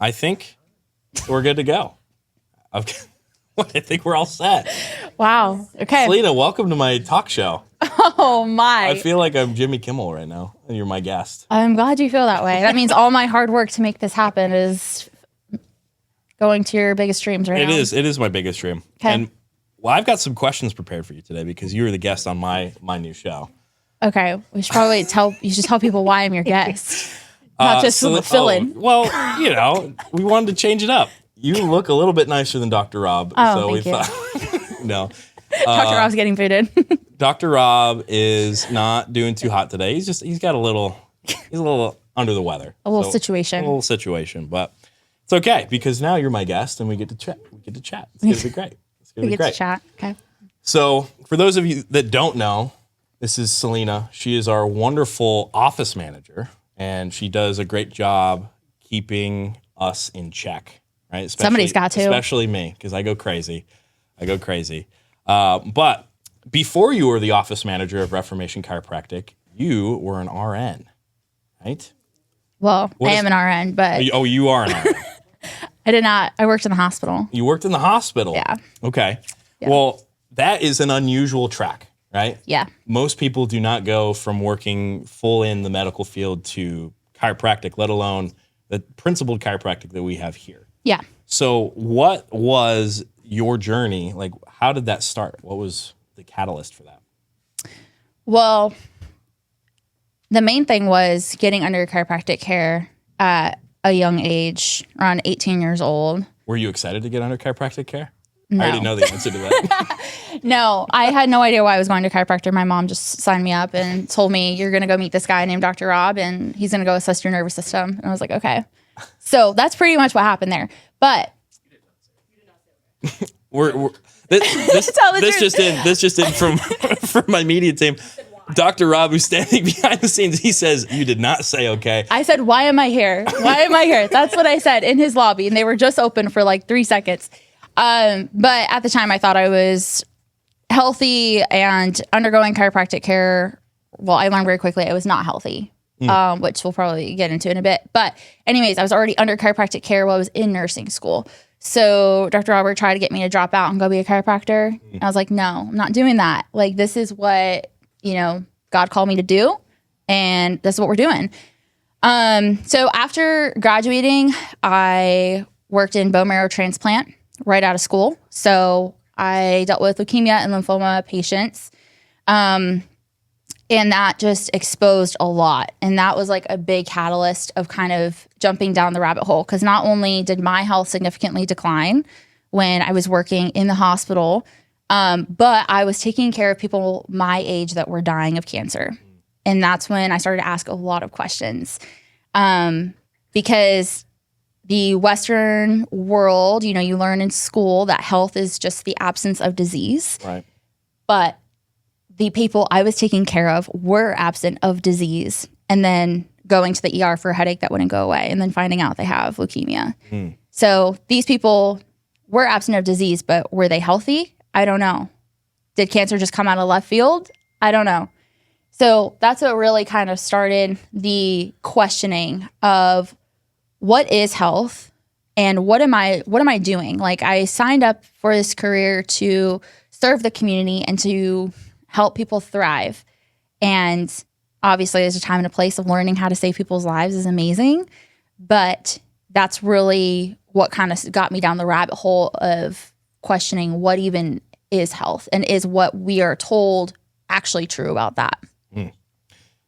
I think we're good to go. I think we're all set. Wow. Okay. Selena, welcome to my talk show. Oh, my. I feel like I'm Jimmy Kimmel right now, and you're my guest. I'm glad you feel that way. That means all my hard work to make this happen is going to your biggest dreams right now. It is my biggest dream. Okay. And well, I've got some questions prepared for you today because you were the guest on my new show. Okay. We should probably you should tell people why I'm your guest. Not just fill in. Well, we wanted to change it up. You look a little bit nicer than Dr. Rob. Oh, thank you. Thought, no. Dr. Rob's getting booted. Dr. Rob is not doing too hot today. He's a little under the weather. A little situation. But it's okay because now you're my guest and we get to chat. It's going to be great. We get to chat. Okay. So for those of you that don't know, this is Selena. She is our wonderful office manager, and she does a great job keeping us in check, right? Somebody's got to. Especially me, because I go crazy. But before you were the office manager of Reformation Chiropractic, you were an RN, right? Well, I am an RN, but... Oh, you are an RN. I did not. I worked in the hospital. You worked in the hospital? Yeah. Okay. Yeah. Well, that is an unusual track, right? Yeah. Most people do not go from working full in the medical field to chiropractic, let alone the principled chiropractic that we have here. Yeah. So what was your journey? Like, how did that start? What was the catalyst for that? Well, the main thing was getting under chiropractic care at a young age, around 18 years old. Were you excited to get under chiropractic care? No. I already know the answer to that. No, I had no idea why I was going to chiropractor. My mom just signed me up and told me, you're going to go meet this guy named Dr. Rob, and he's going to go assess your nervous system. And I was like, okay. So that's pretty much what happened there. But this just in from my media team. Dr. Rob, who's standing behind the scenes, he says, you did not say okay. I said, why am I here? Why am I here? That's what I said in his lobby, and they were just open for like 3 seconds. But at the time, I thought I was healthy and undergoing chiropractic care. Well, I learned very quickly I was not healthy, which we'll probably get into in a bit. But anyways, I was already under chiropractic care while I was in nursing school. So Dr. Robert tried to get me to drop out and go be a chiropractor. And I was like, no, I'm not doing that. Like, this is what, God called me to do. And that's what we're doing. So after graduating, I worked in bone marrow transplant right out of school. So I dealt with leukemia and lymphoma patients. And that just exposed a lot. And that was like a big catalyst of kind of jumping down the rabbit hole. Because not only did my health significantly decline when I was working in the hospital, but I was taking care of people my age that were dying of cancer. And that's when I started to ask a lot of questions. Because the Western world, you learn in school that health is just the absence of disease. Right. But the people I was taking care of were absent of disease, and then going to the ER for a headache that wouldn't go away, and then finding out they have leukemia. So these people were absent of disease, but were they healthy? I don't know. Did cancer just come out of left field? I don't know. So that's what really kind of started the questioning of what is health and what am I doing? Like, I signed up for this career to serve the community and to help people thrive. And obviously there's a time and a place of learning how to save people's lives is amazing. But that's really what kind of got me down the rabbit hole of questioning what even is health and is what we are told actually true about that.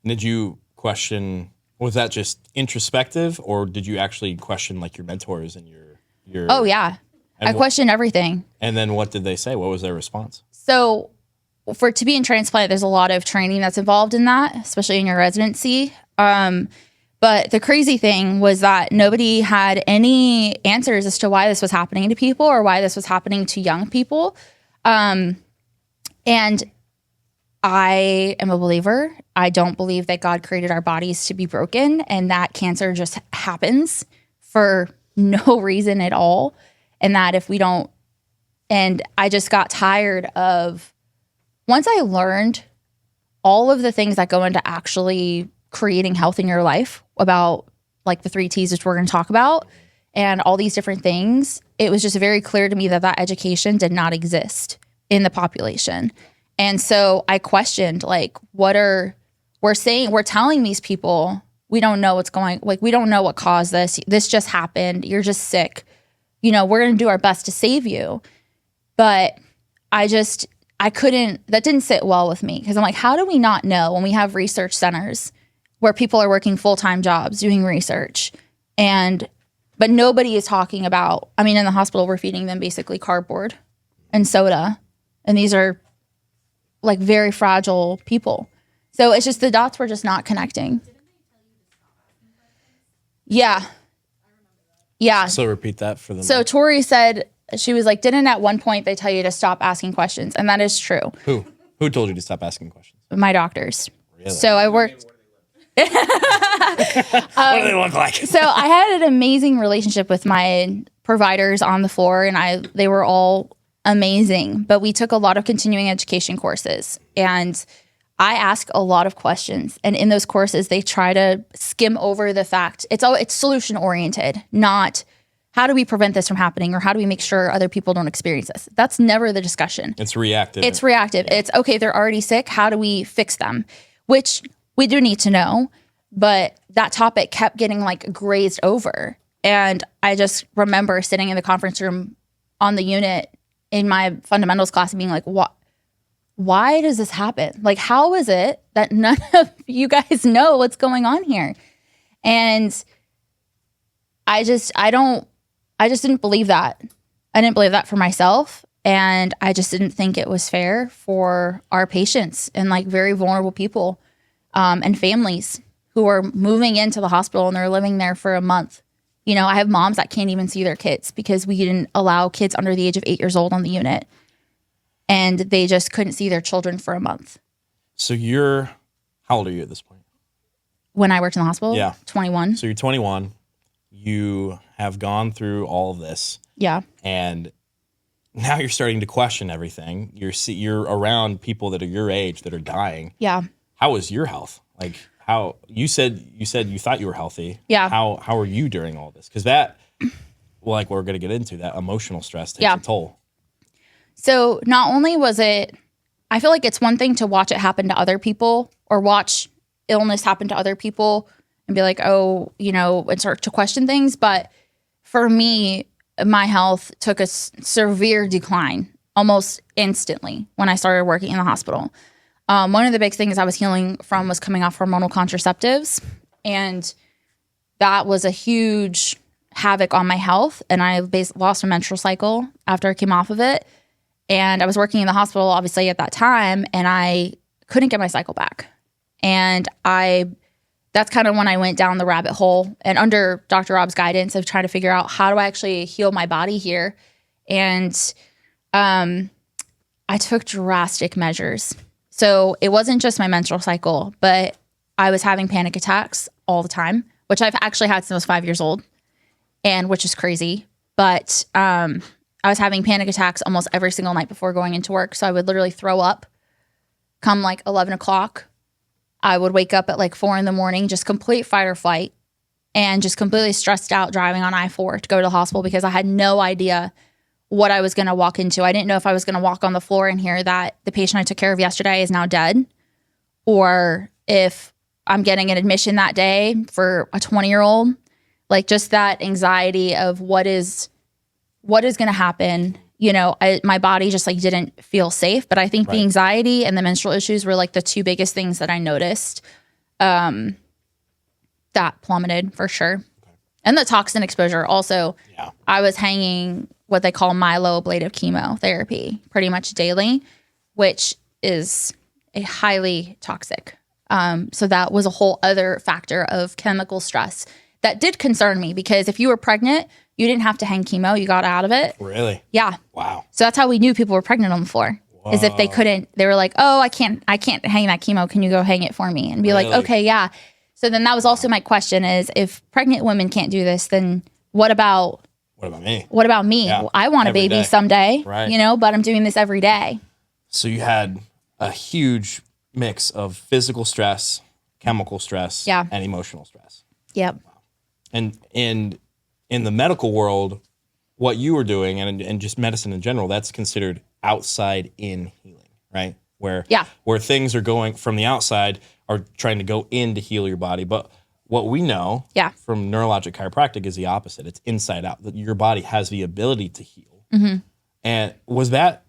Did you question, was that just introspective, or did you actually question like your mentors and your Oh yeah. I questioned everything. And then what did they say? What was their response? So to be in transplant, there's a lot of training that's involved in that, especially in your residency. But the crazy thing was that nobody had any answers as to why this was happening to people or why this was happening to young people. And I am a believer. I don't believe that God created our bodies to be broken and that cancer just happens for no reason at all. And that if we don't, and I just got tired of, once I learned all of the things that go into actually creating health in your life about like the 3 T's, which we're going to talk about, and all these different things, it was just very clear to me that that education did not exist in the population. And so I questioned, like, we're telling these people, we don't know what's going, like, we don't know what caused this. This just happened. You're just sick. You know, we're going to do our best to save you. But I couldn't, that didn't sit well with me, because I'm like, how do we not know when we have research centers where people are working full-time jobs doing research, but nobody is talking about, I mean, in the hospital, we're feeding them basically cardboard and soda. And these are like very fragile people. So it's just the dots were just not connecting. Yeah. Yeah. So repeat that for them. So Tori said, she was like, didn't at one point they tell you to stop asking questions? And that is true. Who told you to stop asking questions? My doctors. Really? So I worked. What do they look like? So I had an amazing relationship with my providers on the floor, and they were all amazing. But we took a lot of continuing education courses, and I ask a lot of questions. And in those courses, they try to skim over the fact. It's solution oriented, not how do we prevent this from happening, or how do we make sure other people don't experience this? That's never the discussion. It's reactive. It's reactive. Yeah. It's okay, they're already sick. How do we fix them? Which we do need to know, but that topic kept getting like grazed over. And I just remember sitting in the conference room on the unit in my fundamentals class and being like, why does this happen? Like, how is it that none of you guys know what's going on here? And I just didn't believe that. I didn't believe that for myself. And I just didn't think it was fair for our patients and like very vulnerable people and families who are moving into the hospital and they're living there for a month. You know, I have moms that can't even see their kids because we didn't allow kids under the age of 8 years old on the unit. And they just couldn't see their children for a month. So how old are you at this point? When I worked in the hospital? Yeah. 21. So you're 21. You have gone through all of this. Yeah. And now you're starting to question everything. You're around people that are your age that are dying. Yeah. How was your health? Like, how you said you thought you were healthy. Yeah. How are you during all this? Because that, like we're going to get into, that emotional stress takes a toll. So not only was it, I feel like it's one thing to watch it happen to other people or watch illness happen to other people and be like, oh, you know, and start to question things. But for me, my health took a severe decline almost instantly when I started working in the hospital. One of the big things I was healing from was coming off hormonal contraceptives. And that was a huge havoc on my health. And I lost my menstrual cycle after I came off of it. And I was working in the hospital, obviously, at that time, and I couldn't get my cycle back. And that's kind of when I went down the rabbit hole. And under Dr. Rob's guidance of trying to figure out how do I actually heal my body here. And I took drastic measures. So it wasn't just my menstrual cycle, but I was having panic attacks all the time, which I've actually had since I was 5 years old, and which is crazy. But I was having panic attacks almost every single night before going into work. So I would literally throw up come like 11 o'clock. I would wake up at like 4 a.m, just complete fight or flight, and just completely stressed out driving on I-4 to go to the hospital because I had no idea what I was going to walk into. I didn't know if I was going to walk on the floor and hear that the patient I took care of yesterday is now dead, or if I'm getting an admission that day for a 20-year-old. Like, just that anxiety of what is going to happen. You know, my body just like didn't feel safe. But I think the anxiety and the menstrual issues were like the two biggest things that I noticed that plummeted for sure. Okay. And the toxin exposure also. Yeah. I was hanging what they call myeloablative chemotherapy pretty much daily, which is a highly toxic. So that was a whole other factor of chemical stress that did concern me, because if you were pregnant, you didn't have to hang chemo. You got out of it. Really? Yeah. Wow. So that's how we knew people were pregnant on the floor. Whoa. Is if they couldn't, they were like, oh, I can't hang that chemo. Can you go hang it for me? And be like, okay, yeah. So then that was also my question is, if pregnant women can't do this, then what about me? What about me? Yeah. I want a baby someday, you know, but I'm doing this every day. So you had a huge mix of physical stress, chemical stress, and emotional stress. Yep. And in in the medical world, what you were doing and just medicine in general, that's considered outside in healing, right? Where things are going from the outside are trying to go in to heal your body. But what we know from neurologic chiropractic is the opposite. It's inside out. That your body has the ability to heal. Mm-hmm. And was that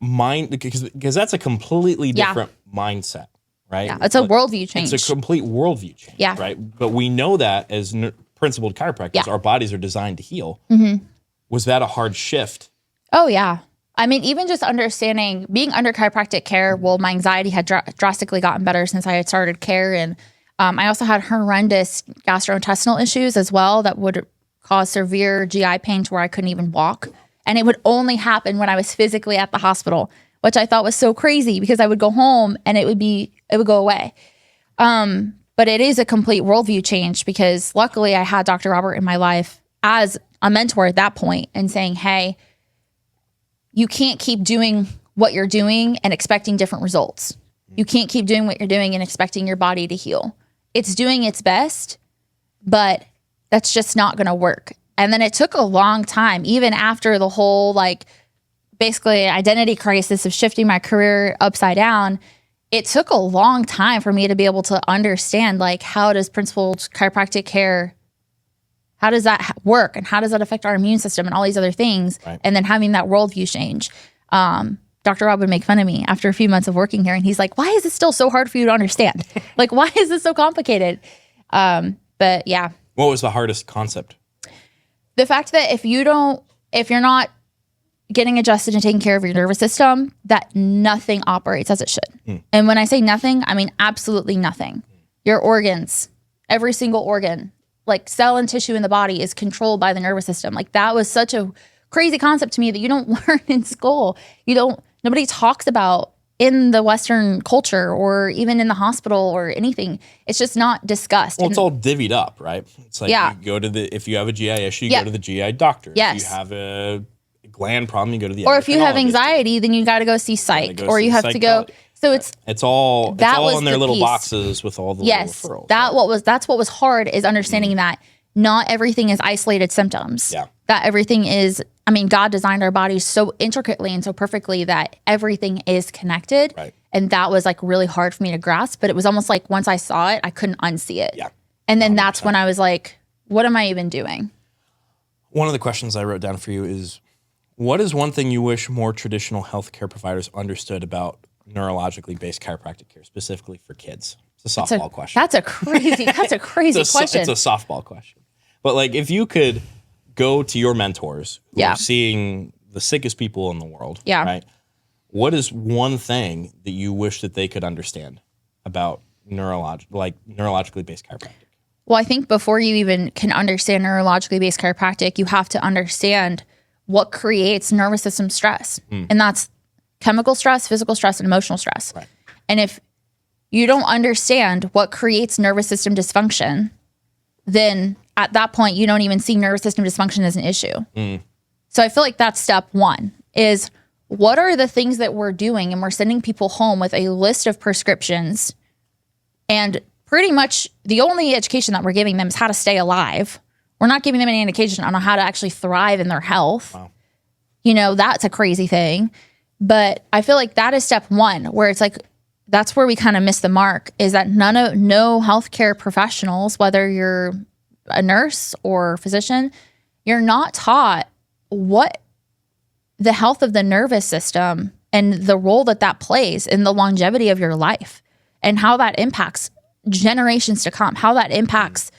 mind, because that's a completely different mindset, right? Yeah, it's a worldview change. It's a complete worldview change, right? But we know that as principled chiropractors, our bodies are designed to heal. Mm-hmm. Was that a hard shift? Oh, yeah. I mean, even just understanding being under chiropractic care, well, my anxiety had drastically gotten better since I had started care. And I also had horrendous gastrointestinal issues as well that would cause severe GI pain to where I couldn't even walk. And it would only happen when I was physically at the hospital, which I thought was so crazy because I would go home and it would go away. But it is a complete worldview change because luckily I had Dr. Robert in my life as a mentor at that point and saying, hey, you can't keep doing what you're doing and expecting different results. You can't keep doing what you're doing and expecting your body to heal. It's doing its best, but that's just not going to work. And then it took a long time, even after the whole basically identity crisis of shifting my career upside down. It took a long time for me to be able to understand how does principled chiropractic care, how does that work? And how does that affect our immune system and all these other things? Right. And then having that worldview change. Dr. Rob would make fun of me after a few months of working here. And he's like, why is this still so hard for you to understand? Why is this so complicated? But yeah. What was the hardest concept? The fact that if you're not getting adjusted and taking care of your nervous system, that nothing operates as it should. And when I say nothing, I mean absolutely nothing. Your organs, every single organ, cell and tissue in the body is controlled by the nervous system. That was such a crazy concept to me that you don't learn in school. Nobody talks about in the Western culture or even in the hospital or anything. It's just not discussed. Well, it's all divvied up, right? It's you go to if you have a GI issue, you go to the GI doctor. Yes. If you have a gland problem, you go to the or if you have anxiety, then you got to go see psych, or you have to go. So it's all in their little boxes with all the little referrals. That's what was hard is understanding that not everything is isolated symptoms. Yeah. That everything is, God designed our bodies so intricately and so perfectly that everything is connected. Right. And that was really hard for me to grasp, but it was almost once I saw it, I couldn't unsee it. Yeah. And then 100%. That's when I was like, what am I even doing? One of the questions I wrote down for you is, what is one thing you wish more traditional healthcare providers understood about neurologically based chiropractic care, specifically for kids? It's a softball question. That's a crazy question. It's a softball question. But if you could go to your mentors who are seeing the sickest people in the world, right? What is one thing that you wish that they could understand about neurologically based chiropractic? Well, I think before you even can understand neurologically based chiropractic, you have to understand what creates nervous system stress. And that's chemical stress, physical stress, and emotional stress. Right. And if you don't understand what creates nervous system dysfunction, then at that point, you don't even see nervous system dysfunction as an issue. So I feel like that's step one is what are the things that we're doing? And we're sending people home with a list of prescriptions, and pretty much the only education that we're giving them is how to stay alive. We're not giving them any indication on how to actually thrive in their health. Wow. That's a crazy thing. But I feel like that is step one, where it's that's where we kind of miss the mark, is that no healthcare professionals, whether you're a nurse or physician, you're not taught what the health of the nervous system and the role that plays in the longevity of your life and how that impacts generations to come, how that impacts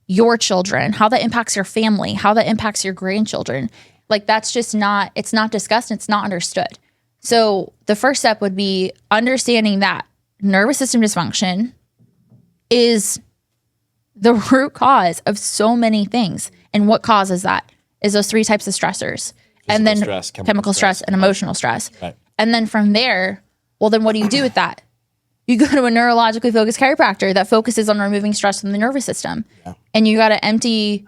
your children, how that impacts your family, how that impacts your grandchildren. That's just it's not discussed, and it's not understood. So the first step would be understanding that nervous system dysfunction is the root cause of so many things. And what causes that is those three types of stressors. And then stress, chemical stress, and emotional stress. Right. And then from there, well, then what do you do with that? You go to a neurologically focused chiropractor that focuses on removing stress from the nervous system. Yeah. And you got to empty,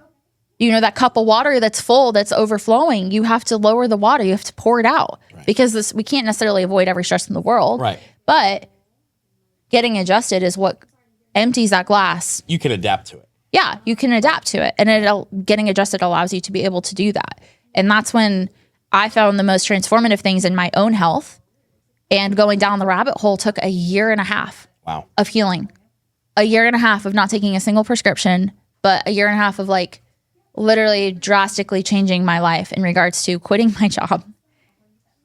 that cup of water that's full, that's overflowing. You have to lower the water. You have to pour it out. Right. Because we can't necessarily avoid every stress in the world. Right. But getting adjusted is what empties that glass. You can adapt to it. yeah, you can adapt to it. And getting adjusted allows you to be able to do that. And that's when I found the most transformative things in my own health. And going down the rabbit hole took a year and a half of healing. A year and a half of not taking a single prescription, but a year and a half of like literally drastically changing my life in regards to quitting my job,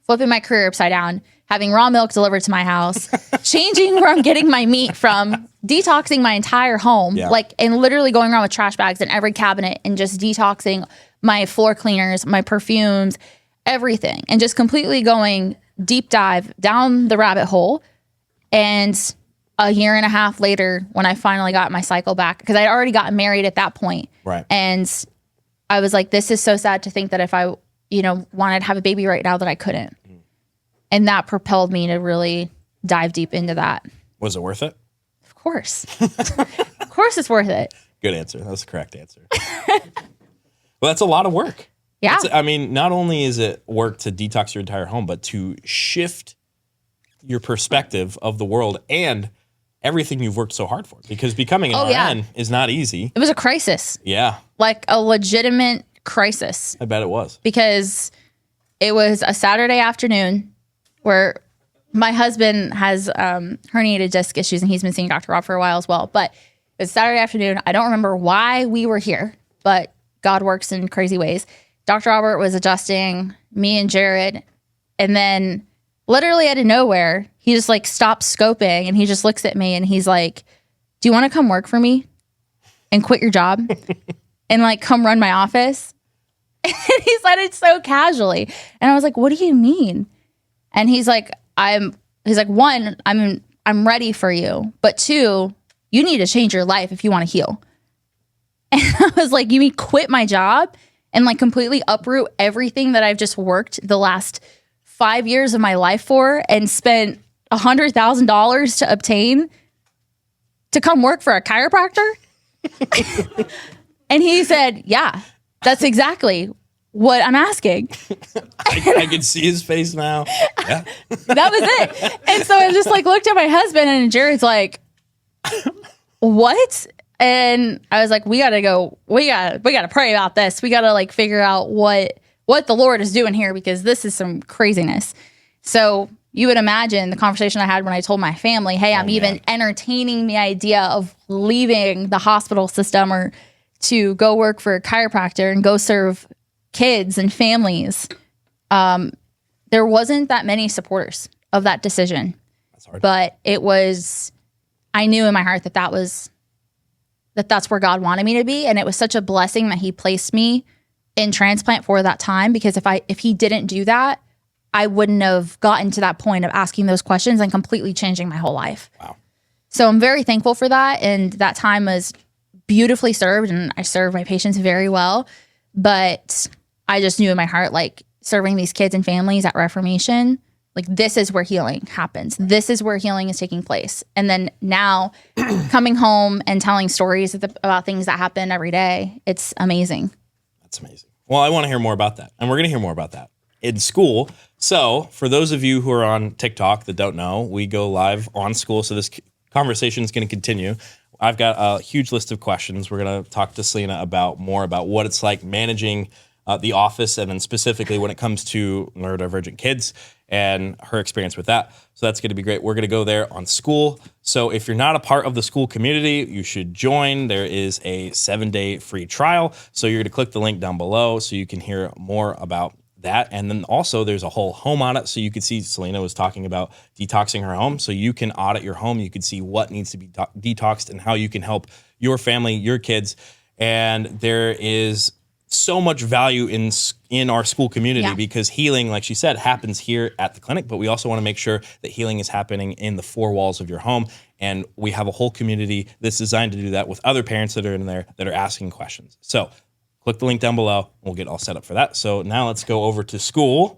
flipping my career upside down, having raw milk delivered to my house, changing where I'm getting my meat from, detoxing my entire home, and literally going around with trash bags in every cabinet and just detoxing my floor cleaners, my perfumes, everything, and just completely going deep dive down the rabbit hole. And a year and a half later, when I finally got my cycle back, because I'd already gotten married at that point, and I was like, this is so sad to think that if I, wanted to have a baby right now that I couldn't. And that propelled me to really dive deep into that. Was it worth it? Of course. Of course it's worth it. Good answer. That was the correct answer. Well, that's a lot of work. Yeah. Not only is it work to detox your entire home, but to shift your perspective of the world and everything you've worked so hard for. Because becoming an RN is not easy. It was a crisis. Yeah. Like a legitimate crisis. I bet it was. Because it was a Saturday afternoon where my husband has herniated disc issues, and he's been seeing Dr. Rob for a while as well. But it was Saturday afternoon. I don't remember why we were here, but God works in crazy ways. Dr. Robert was adjusting me and Jared, and then literally out of nowhere, he just like stops scoping and he just looks at me and he's like, do you want to come work for me and quit your job and like come run my office? And he said it so casually. And I was like, what do you mean? And he's like, one, I'm ready for you. But two, you need to change your life if you want to heal. And I was like, you mean quit my job and like completely uproot everything that I've just worked the last 5 years of my life for and spent $100,000 to obtain to come work for a chiropractor? And he said, yeah, that's exactly what I'm asking. I can see his face now. Yeah. That was it. And so I just like looked at my husband, and Jared's like, what? And I was like, we gotta pray about this. We gotta like figure out what the Lord is doing here, because this is some craziness. So you would imagine the conversation I had when I told my family, hey, I'm even entertaining the idea of leaving the hospital system or to go work for a chiropractor and go serve kids and families. There wasn't that many supporters of that decision. That's hard. But I knew in my heart that's where God wanted me to be. And it was such a blessing that he placed me in transplant for that time, because if he didn't do that, I wouldn't have gotten to that point of asking those questions and completely changing my whole life. Wow. So I'm very thankful for that. And that time was beautifully served, and I served my patients very well. But I just knew in my heart, like serving these kids and families at Reformation, like this is where healing happens. This is where healing is taking place. And then now coming home and telling stories about things that happen every day, it's amazing. That's amazing. Well, I want to hear more about that. And we're going to hear more about that in Skool. So for those of you who are on TikTok that don't know, we go live on Skool. So this conversation is going to continue. I've got a huge list of questions. We're going to talk to Selena about what it's like managing the office, and then specifically when it comes to neurodivergent kids and her experience with that. So that's going to be great. We're going to go there on Skool. So if you're not a part of the Skool community, you should join. There is a 7-day free trial. So you're going to click the link down below so you can hear more about that. And then also there's a whole home audit. So you could see Selena was talking about detoxing her home. So you can audit your home. You can see what needs to be detoxed and how you can help your family, your kids. And there is so much value in our Skool community because healing, like she said, happens here at the clinic, but we also want to make sure that healing is happening in the 4 walls of your home. And we have a whole community that's designed to do that with other parents that are in there that are asking questions. So click the link down below. We'll get all set up for that. So now let's go over to Skool